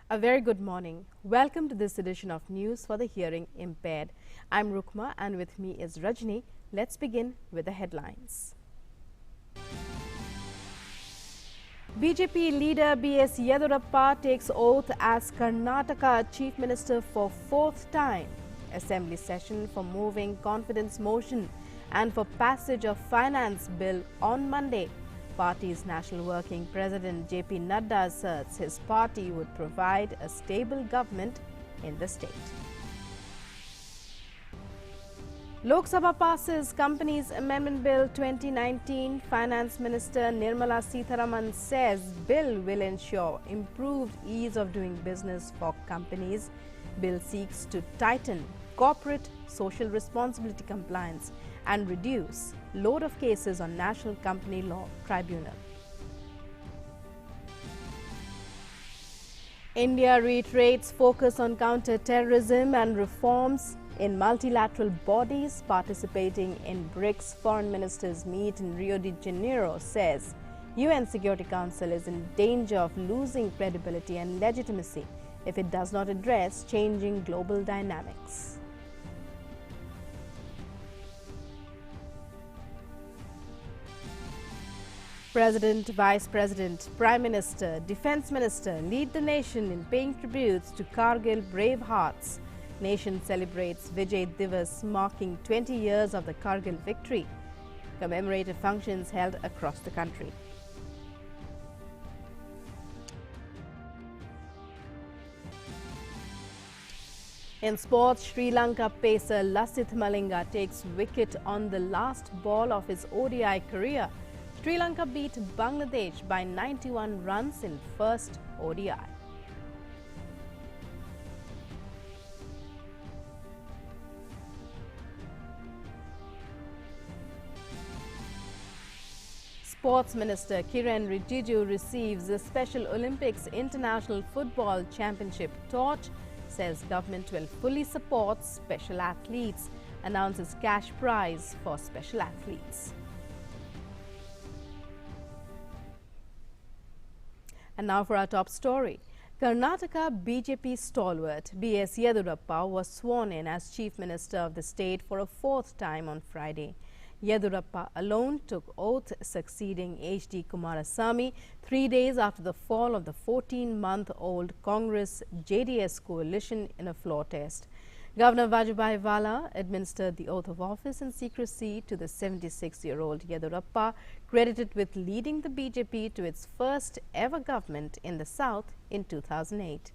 A very good morning. Welcome to this edition of News for the Hearing Impaired. I'm Rukma and with me is Rajni. Let's begin with the headlines. BJP leader BS Yediyurappa takes oath as Karnataka Chief Minister for fourth time. Assembly session for moving confidence motion and for passage of finance bill on Monday. Party's National Working President J P Nadda asserts his party would provide a stable government in the state. Lok Sabha passes Companies Amendment Bill 2019. Finance Minister Nirmala Sitharaman says bill will ensure improved ease of doing business for companies. Bill seeks to tighten corporate social responsibility compliance and reduce load of cases on National Company Law Tribunal. India reiterates focus on counter-terrorism and reforms in multilateral bodies. Participating in BRICS foreign ministers meet in Rio de Janeiro says UN Security Council is in danger of losing credibility and legitimacy if it does not address changing global dynamics. President, Vice President, Prime Minister, Defence Minister lead the nation in paying tributes to Kargil brave hearts. Nation celebrates Vijay Divas marking 20 years of the Kargil victory. Commemorative functions held across the country. In sports, Sri Lanka pacer Lasith Malinga takes wicket on the last ball of his ODI career. Sri Lanka beat Bangladesh by 91 runs in first ODI. Sports Minister Kiren Rijiju receives the Special Olympics International Football Championship torch, says government will fully support special athletes, announces cash prize for special athletes. And now for our top story. Karnataka BJP stalwart BS Yediyurappa was sworn in as Chief Minister of the state for a fourth time on Friday. Yediyurappa alone took oath, succeeding H.D. Kumarasamy 3 days after the fall of the 14-month-old Congress JDS coalition in a floor test. Governor Vajubhai Vala administered the oath of office in secrecy to the 76-year-old Yediyurappa, credited with leading the BJP to its first ever government in the South in 2008.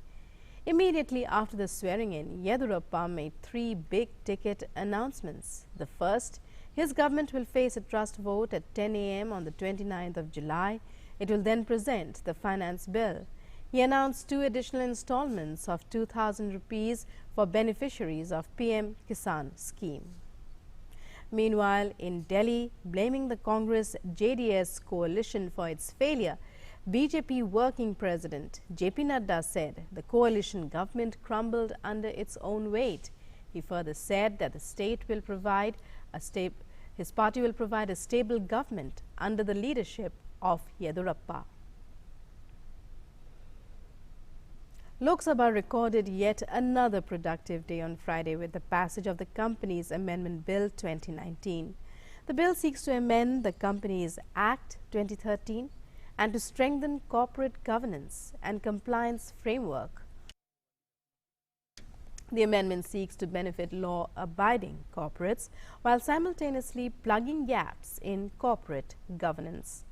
Immediately after the swearing-in, Yediyurappa made three big-ticket announcements. The first, his government will face a trust vote at 10 a.m. on the 29th of July. It will then present the finance bill. He announced two additional installments of 2,000 rupees for beneficiaries of PM Kisan scheme. Meanwhile, in Delhi, blaming the Congress JDS coalition for its failure, BJP working president J P Nadda said the coalition government crumbled under its own weight. He further said that his party will provide a stable government under the leadership of Yediyurappa. Lok Sabha recorded yet another productive day on Friday with the passage of the Companies Amendment Bill 2019. The bill seeks to amend the Companies Act 2013 and to strengthen corporate governance and compliance framework. The amendment seeks to benefit law-abiding corporates while simultaneously plugging gaps in corporate governance.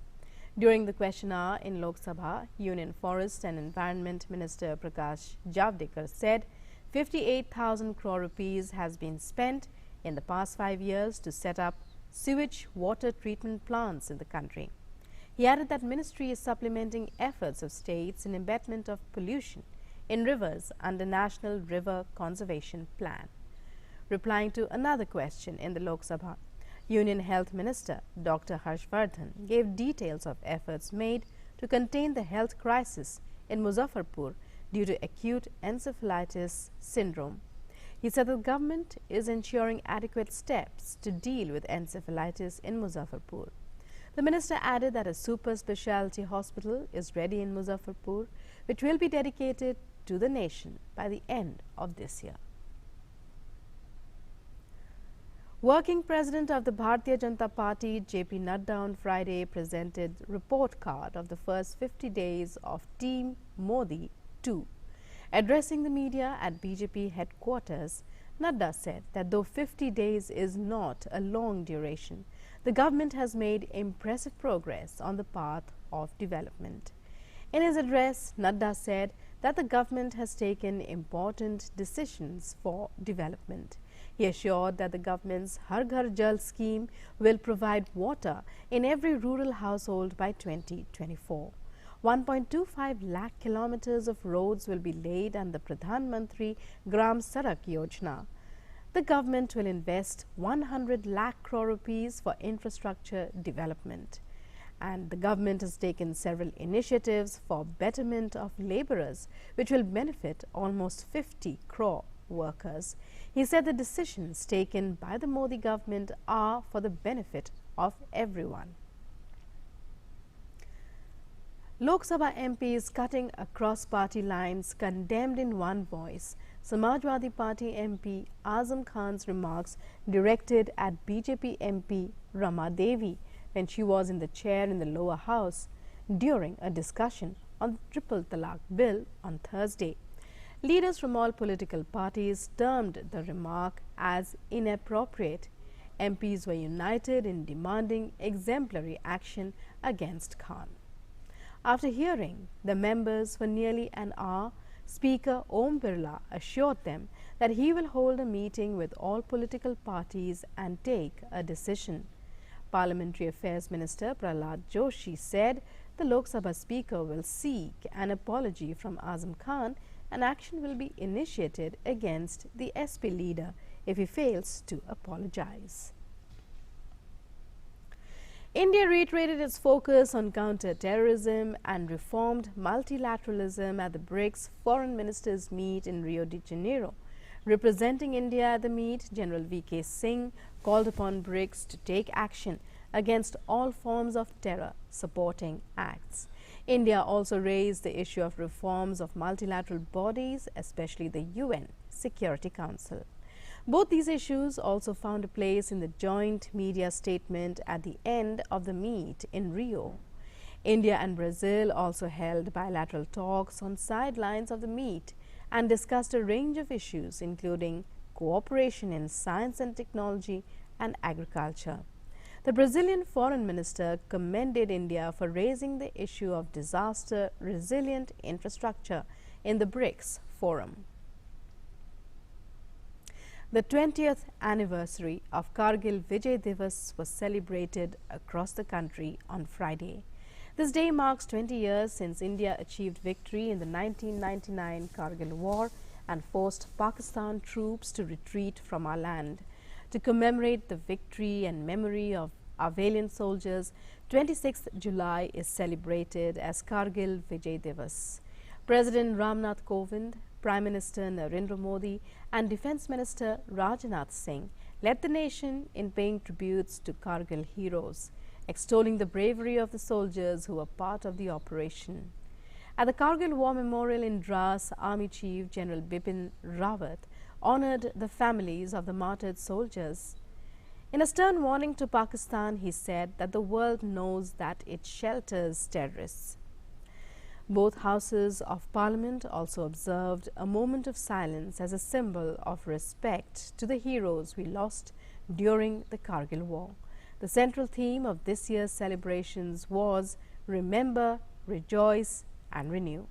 During the question hour in Lok Sabha, Union Forest and Environment Minister Prakash Javadekar said 58,000 crore rupees has been spent in the past 5 years to set up sewage water treatment plants in the country. He added that ministry is supplementing efforts of states in abatement of pollution in rivers under National River Conservation Plan. Replying to another question in the Lok Sabha, Union Health Minister Dr. Harshvardhan gave details of efforts made to contain the health crisis in Muzaffarpur due to acute encephalitis syndrome. He said the government is ensuring adequate steps to deal with encephalitis in Muzaffarpur. The minister added that a super specialty hospital is ready in Muzaffarpur, which will be dedicated to the nation by the end of this year. Working President of the Bharatiya Janata Party, J P Nadda, on Friday presented report card of the first 50 days of Team Modi 2. Addressing the media at BJP headquarters, Nadda said that though 50 days is not a long duration, the government has made impressive progress on the path of development. In his address, Nadda said that the government has taken important decisions for development. He assured that the government's Har Ghar Jal scheme will provide water in every rural household by 2024. 1.25 lakh kilometers of roads will be laid under Pradhan Mantri Gram Sadak Yojana. The government will invest 100 lakh crore rupees for infrastructure development. And the government has taken several initiatives for betterment of laborers, which will benefit almost 50 crore workers. He said the decisions taken by the Modi government are for the benefit of everyone. Lok Sabha MPs cutting across party lines condemned in one voice Samajwadi Party MP Azam Khan's remarks directed at BJP MP Rama Devi when she was in the chair in the lower house during a discussion on the Triple Talaq bill on Thursday. Leaders from all political parties termed the remark as inappropriate. MPs were united in demanding exemplary action against Khan. After hearing the members for nearly an hour, Speaker Om Birla assured them that he will hold a meeting with all political parties and take a decision. Parliamentary Affairs Minister Prahlad Joshi said the Lok Sabha Speaker will seek an apology from Azam Khan and action will be initiated against the SP leader if he fails to apologize. India reiterated its focus on counter-terrorism and reformed multilateralism at the BRICS Foreign Ministers meet in Rio de Janeiro. Representing India at the meet, General V.K. Singh called upon BRICS to take action against all forms of terror supporting acts. India also raised the issue of reforms of multilateral bodies, especially the UN Security Council. Both these issues also found a place in the joint media statement at the end of the meet in Rio. India and Brazil also held bilateral talks on sidelines of the meet and discussed a range of issues including cooperation in science and technology and agriculture. The Brazilian Foreign Minister commended India for raising the issue of disaster-resilient infrastructure in the BRICS forum. The 20th anniversary of Kargil Vijay Divas was celebrated across the country on Friday. This day marks 20 years since India achieved victory in the 1999 Kargil War and forced Pakistan troops to retreat from our land. To commemorate the victory and memory of our valiant soldiers, 26th July is celebrated as Kargil Vijay Divas. President Ramnath Kovind, Prime Minister Narendra Modi and Defence Minister Rajnath Singh led the nation in paying tributes to Kargil heroes, extolling the bravery of the soldiers who were part of the operation. At the Kargil War Memorial in Dras, Army Chief General Bipin Rawat honoured the families of the martyred soldiers. In a stern warning to Pakistan, he said that the world knows that it shelters terrorists. Both houses of parliament also observed a moment of silence as a symbol of respect to the heroes we lost during the Kargil War. The central theme of this year's celebrations was Remember, Rejoice and Renew.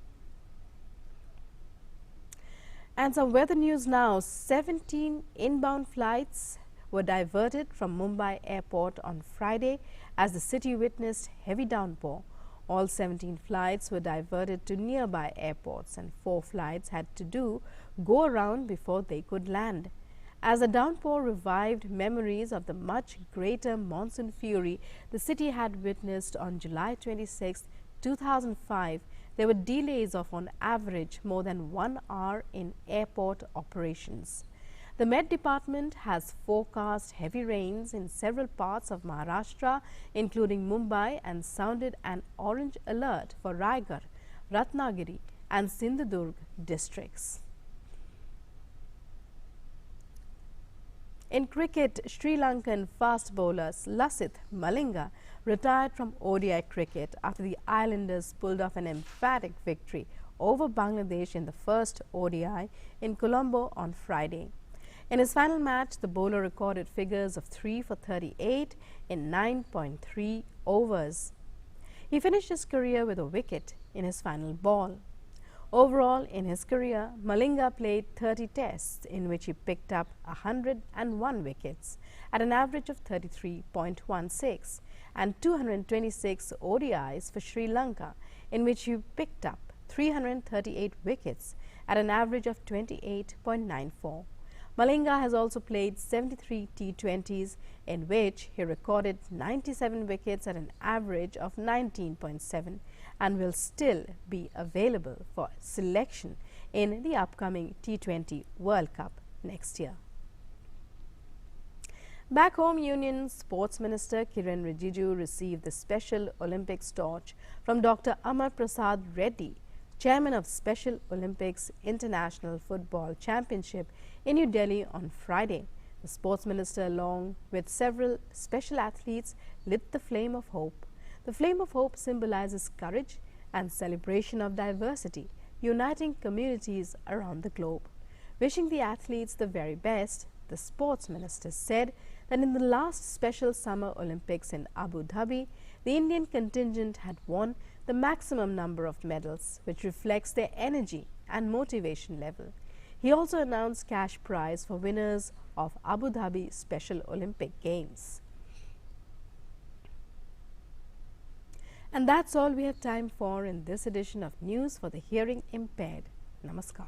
And some weather news now. 17 inbound flights were diverted from Mumbai airport on Friday as the city witnessed heavy downpour. All 17 flights were diverted to nearby airports and 4 flights had to go around before they could land. As the downpour revived memories of the much greater monsoon fury the city had witnessed on July 26, 2005, there were delays of on average more than 1 hour in airport operations. The Met Department has forecast heavy rains in several parts of Maharashtra, including Mumbai, and sounded an orange alert for Raigad, Ratnagiri and Sindhudurg districts. In cricket, Sri Lankan fast bowler Lasith Malinga retired from ODI cricket after the Islanders pulled off an emphatic victory over Bangladesh in the first ODI in Colombo on Friday. In his final match, the bowler recorded figures of 3 for 38 in 9.3 overs. He finished his career with a wicket in his final ball. Overall, in his career, Malinga played 30 tests in which he picked up 101 wickets at an average of 33.16 and 226 ODIs for Sri Lanka in which he picked up 338 wickets at an average of 28.94. Malinga has also played 73 T20s in which he recorded 97 wickets at an average of 19.7 and will still be available for selection in the upcoming T20 World Cup next year. Back home, Union Sports Minister Kiren Rijiju received the Special Olympics torch from Dr. Amar Prasad Reddy, Chairman of Special Olympics International Football Championship in New Delhi on Friday. The sports minister, along with several special athletes, lit the flame of hope. The flame of hope symbolizes courage and celebration of diversity, uniting communities around the globe. Wishing the athletes the very best, the sports minister said that in the last Special Summer Olympics in Abu Dhabi, the Indian contingent had won the maximum number of medals, which reflects their energy and motivation level. He also announced cash prize for winners of Abu Dhabi Special Olympic Games. And that's all we have time for in this edition of News for the Hearing Impaired. Namaskar.